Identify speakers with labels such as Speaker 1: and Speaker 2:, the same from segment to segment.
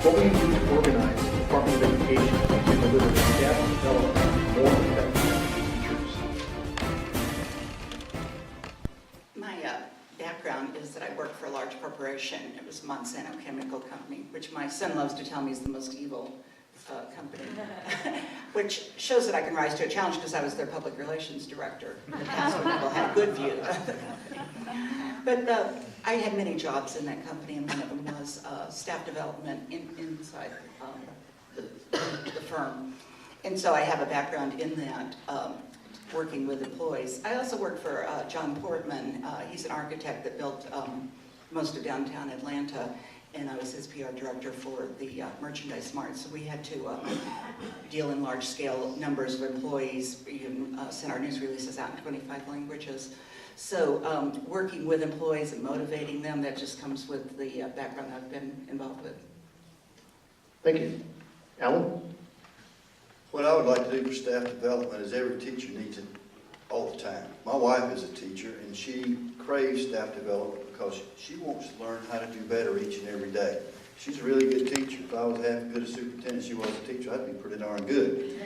Speaker 1: What will you do to organize the Department of Education to deliver staff development more effective teachers?
Speaker 2: My background is that I worked for a large corporation. It was Monsanto Chemical Company, which my son loves to tell me is the most evil company, which shows that I can rise to a challenge because I was their public relations director. In the past, when people had a good view of the company. But I had many jobs in that company, and one of them was staff development inside the firm. And so I have a background in that, working with employees. I also worked for John Portman. He's an architect that built most of downtown Atlanta, and I was his PR director for the merchandise mart. So we had to deal in large-scale numbers of employees, even send our news releases out in 25 languages. So working with employees and motivating them, that just comes with the background I've been involved with.
Speaker 1: Thank you. Alan?
Speaker 3: What I would like to do for staff development is every teacher needs it all the time. My wife is a teacher, and she craves staff development because she wants to learn how to do better each and every day. She's a really good teacher. If I was half as good a superintendent she was a teacher, I'd be pretty darn good.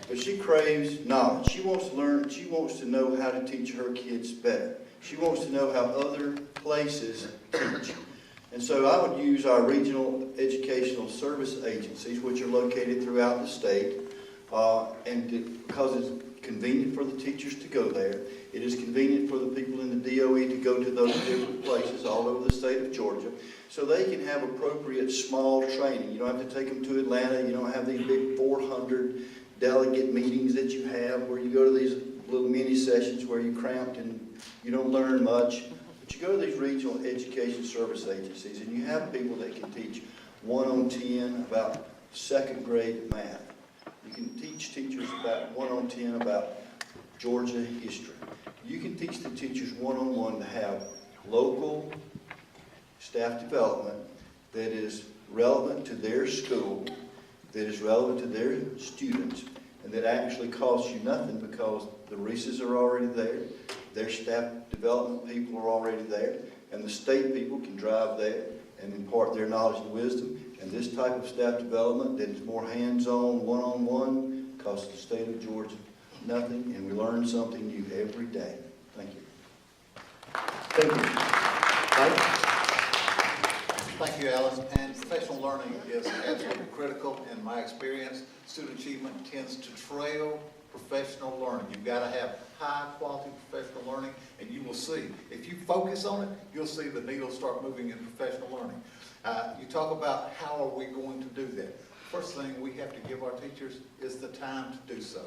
Speaker 3: But she craves knowledge. She wants to learn. She wants to know how to teach her kids better. She wants to know how other places teach. And so I would use our regional educational service agencies, which are located throughout the state, because it's convenient for the teachers to go there. It is convenient for the people in the DOE to go to those different places all over the state of Georgia, so they can have appropriate small training. You don't have to take them to Atlanta. You don't have these big 400 delegate meetings that you have where you go to these little mini sessions where you're cramped and you don't learn much. But you go to these regional education service agencies and you have people that can teach 1-on-10 about second grade math. You can teach teachers about 1-on-10 about Georgia history. You can teach the teachers 1-on-1 to have local staff development that is relevant to their school, that is relevant to their students, and that actually costs you nothing because the recesses are already there, their staff development people are already there, and the state people can drive there and impart their knowledge and wisdom. And this type of staff development that is more hands-on, 1-on-1, costs the state of Georgia nothing, and we learn something new every day. Thank you.
Speaker 1: Thank you. Mike?
Speaker 4: Thank you, Alice. And professional learning is absolutely critical. In my experience, student achievement tends to trail professional learning. You've got to have high-quality professional learning, and you will see. If you focus on it, you'll see the needle start moving in professional learning. You talk about how are we going to do that. First thing we have to give our teachers is the time to do so.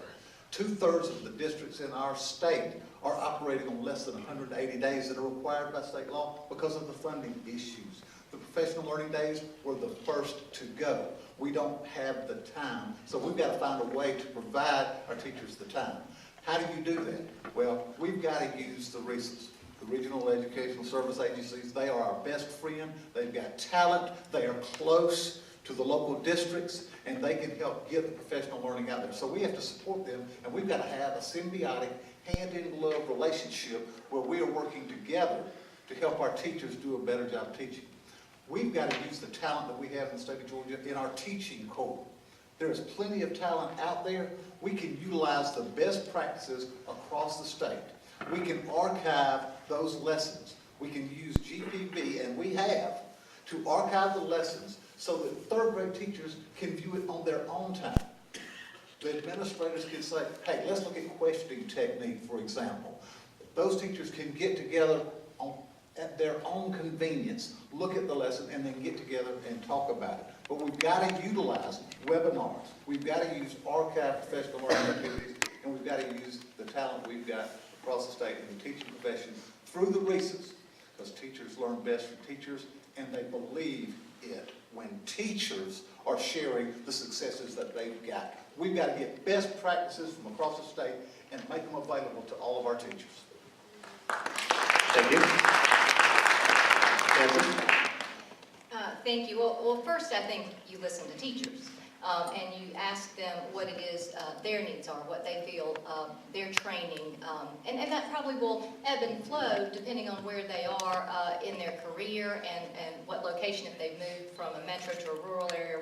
Speaker 4: 2/3 of the districts in our state are operating on less than 180 days that are required by state law because of the funding issues. The professional learning days were the first to go. We don't have the time, so we've got to find a way to provide our teachers the time. How do you do that? Well, we've got to use the resources. The regional educational service agencies, they are our best friend. They've got talent. They are close to the local districts, and they can help get the professional learning out there. So we have to support them, and we've got to have a symbiotic, hand-in-glove relationship where we are working together to help our teachers do a better job teaching. We've got to use the talent that we have in the state of Georgia in our teaching corps. There is plenty of talent out there. We can utilize the best practices across the state. We can archive those lessons. We can use GPB, and we have, to archive the lessons so that third-grade teachers can view it on their own time. The administrators can say, hey, let's look at questioning technique, for example. Those teachers can get together at their own convenience, look at the lesson, and then get together and talk about it. But we've got to utilize webinars. We've got to use archive professional learning activities, and we've got to use the talent we've got across the state in the teaching profession through the recess, because teachers learn best from teachers, and they believe it when teachers are sharing the successes that they've got. We've got to get best practices from across the state and make them available to all of our teachers.
Speaker 1: Thank you. Catherine?
Speaker 5: Thank you. Well, first, I think you listen to teachers. and you ask them what it is their needs are, what they feel their training, and that probably will ebb and flow depending on where they are in their career and what location, if they've moved from a metro to a rural area,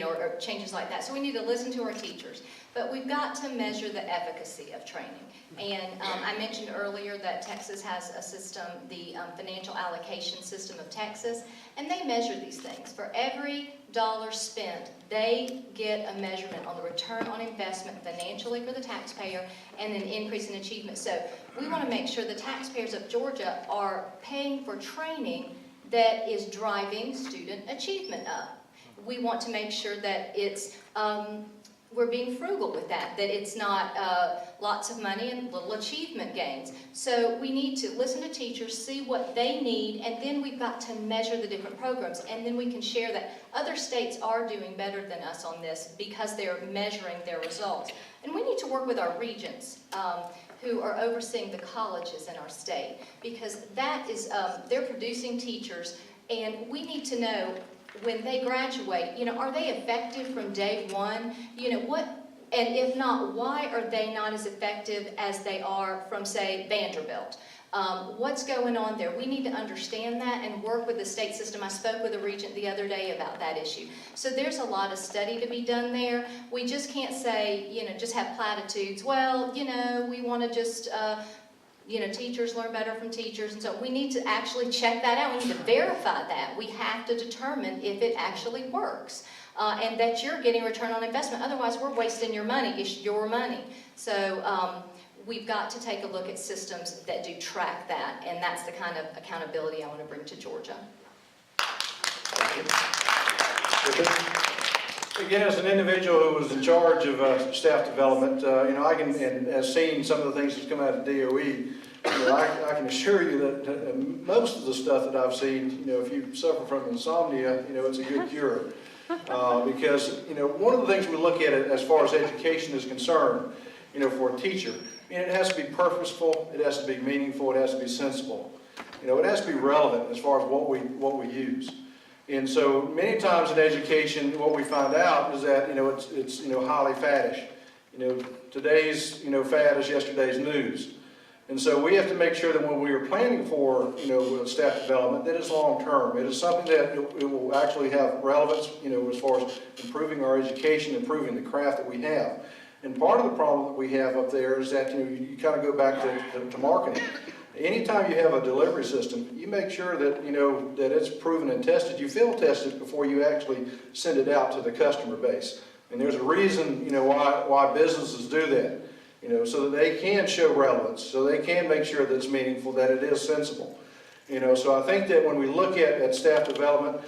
Speaker 5: or changes like that. So we need to listen to our teachers. But we've got to measure the efficacy of training. And I mentioned earlier that Texas has a system, the financial allocation system of Texas, and they measure these things. For every dollar spent, they get a measurement on the return on investment financially for the taxpayer and an increase in achievement. So we want to make sure the taxpayers of Georgia are paying for training that is driving student achievement up. We want to make sure that it's we're being frugal with that it's not lots of money and little achievement gains. So we need to listen to teachers, see what they need, and then we've got to measure the different programs. And then we can share that other states are doing better than us on this because they're measuring their results. And we need to work with our regents who are overseeing the colleges in our state, because that is, they're producing teachers, and we need to know when they graduate, are they effective from day one? And if not, why are they not as effective as they are from, say, Vanderbilt? What's going on there? We need to understand that and work with the state system. I spoke with a regent the other day about that issue. So there's a lot of study to be done there. We just can't say, just have platitudes. Well, we want to just, teachers learn better from teachers. And so we need to actually check that out. We need to verify that. We have to determine if it actually works. And that you're getting return on investment. Otherwise, we're wasting your money. It's your money. So we've got to take a look at systems that do track that, and that's the kind of accountability I want to bring to Georgia.
Speaker 1: Again, as an individual who was in charge of staff development, I can, and has seen some of the things that's come out of DOE, I can assure you that most of the stuff that I've seen, if you suffer from insomnia, it's a good cure. Because, one of the things we look at as far as education is concerned, for a teacher, it has to be purposeful, it has to be meaningful, it has to be sensible. It has to be relevant as far as what we use. And so many times in education, what we find out is that, it's highly faddish. Today's, fad is yesterday's news. And so we have to make sure that when we are planning for, staff development, that it's long-term. It is something that it will actually have relevance, as far as improving our education, improving the craft that we have. And part of the problem that we have up there is that, you kind of go back to marketing. Anytime you have a delivery system, you make sure that, that it's proven and tested. You field test it before you actually send it out to the customer base. And there's a reason, why businesses do that. So that they can show relevance, so they can make sure that it's meaningful, that it is sensible. So I think that when we look at staff development,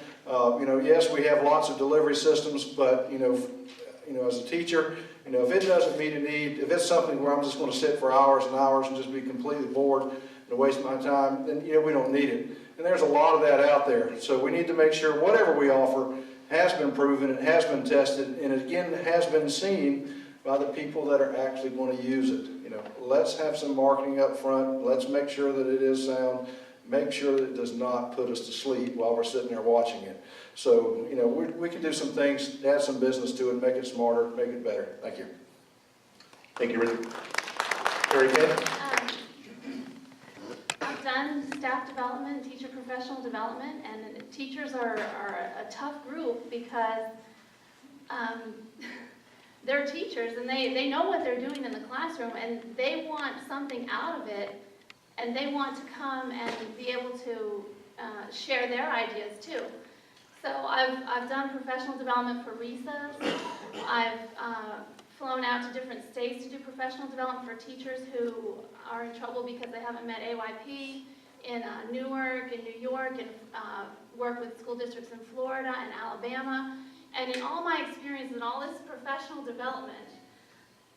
Speaker 1: yes, we have lots of delivery systems, but, as a teacher, if it doesn't meet a need, if it's something where I'm just going to sit for hours and hours and just be completely bored and waste my time, then, we don't need it. And there's a lot of that out there. So we need to make sure whatever we offer has been proven, it has been tested, and again, has been seen by the people that are actually going to use it. Let's have some marketing up front. Let's make sure that it is sound. Make sure that it does not put us to sleep while we're sitting there watching it. So, we can do some things, add some business to it, make it smarter, make it better. Thank you.
Speaker 6: Thank you, Richard. Very good.
Speaker 7: I've done staff development, teacher professional development, and teachers are a tough group because they're teachers and they know what they're doing in the classroom, and they want something out of it, and they want to come and be able to share their ideas too. So I've done professional development for recess. I've flown out to different states to do professional development for teachers who are in trouble because they haven't met AYP, in Newark, in New York, and work with school districts in Florida and Alabama. And in all my experience in all this professional development,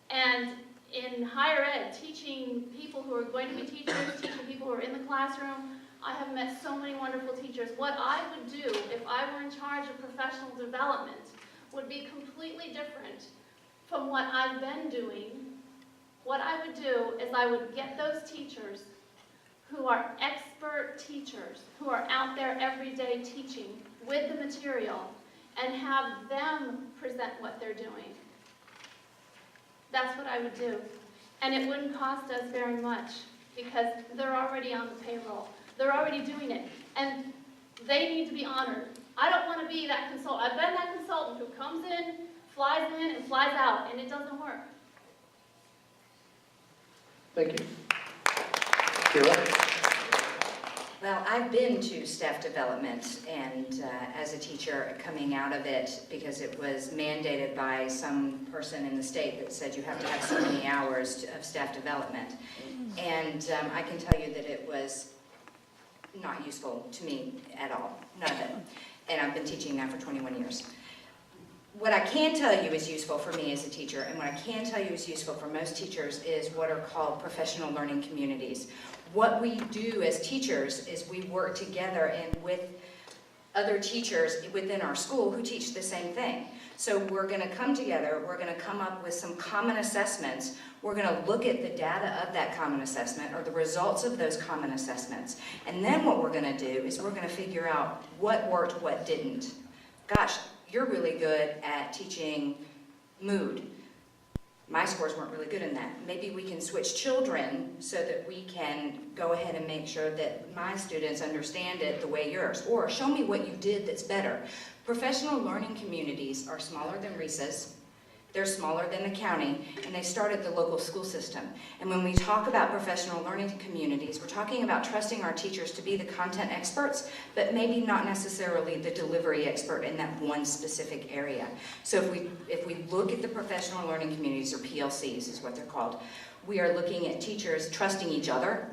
Speaker 7: and in higher ed, teaching people who are going to be teachers, teaching people who are in the classroom, I have met so many wonderful teachers. What I would do if I were in charge of professional development would be completely different from what I've been doing. What I would do is I would get those teachers who are expert teachers, who are out there every day teaching with the material, and have them present what they're doing. That's what I would do. And it wouldn't cost us very much because they're already on the payroll. They're already doing it. And they need to be honored. I don't want to be that consultant. I've been that consultant who comes in, and flies out, and it doesn't work.
Speaker 6: Thank you. Kira?
Speaker 8: Well, I've been to staff development and as a teacher coming out of it because it was mandated by some person in the state that said you have to have so many hours of staff development. And I can tell you that it was not useful to me at all, none of it. And I've been teaching now for 21 years. What I can tell you is useful for me as a teacher, and what I can tell you is useful for most teachers is what are called professional learning communities. What we do as teachers is we work together and with other teachers within our school who teach the same thing. So we're going to come together, we're going to come up with some common assessments, we're going to look at the data of that common assessment or the results of those common assessments. And then what we're going to do is we're going to figure out what worked, what didn't. Gosh, you're really good at teaching mood. My scores weren't really good in that. Maybe we can switch children so that we can go ahead and make sure that my students understand it the way yours. Or show me what you did that's better. Professional learning communities are smaller than RESAs. They're smaller than the county, and they start at the local school system. And when we talk about professional learning communities, we're talking about trusting our teachers to be the content experts, but maybe not necessarily the delivery expert in that one specific area. So if we look at the professional learning communities, or PLCs is what they're called, we are looking at teachers trusting each other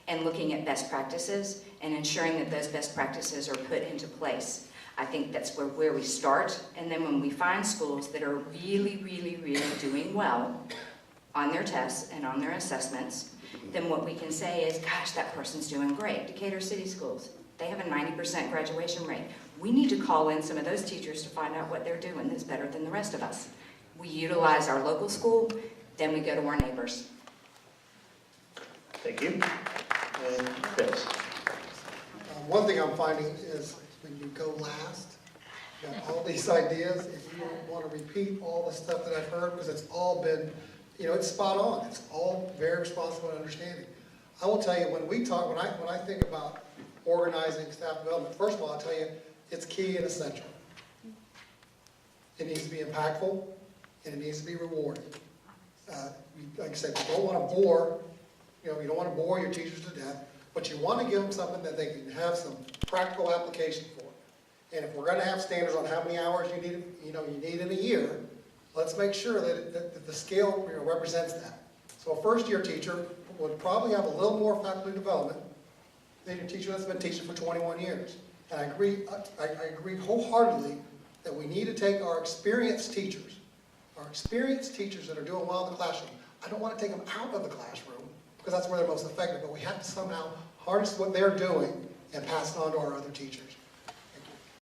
Speaker 8: and looking at best practices and ensuring that those best practices are put into place. I think that's where we start, and then when we find schools that are really, really, really doing well on their tests and on their assessments, then what we can say is, gosh, that person's doing great. Decatur City Schools, they have a 90% graduation rate. We need to call in some of those teachers to find out what they're doing that's better than the rest of us. We utilize our local school, then we go to our neighbors.
Speaker 6: Thank you.
Speaker 3: And
Speaker 6: Yes.
Speaker 9: One thing I'm finding is when you go last, you have all these ideas, if you want to repeat all the stuff that I've heard, because it's all been, it's spot on. It's all very responsible and understanding. I will tell you, when we talk, when I think about organizing staff development, first of all, I'll tell you, it's key and essential. It needs to be impactful, and it needs to be rewarding. Like I said, you don't want to bore, you don't want to bore your teachers to death, but you want to give them something that they can have some practical application for. And if we're going to have standards on how many hours you need in a year, let's make sure that the scale represents that. So a first-year teacher would probably have a little more faculty development than your teacher that's been teaching for 21 years. And I agree wholeheartedly that we need to take our experienced teachers that are doing well in the classroom. I don't want to take them out of the classroom because that's where they're most effective, but we have to somehow harness what they're doing and pass it on to our other teachers.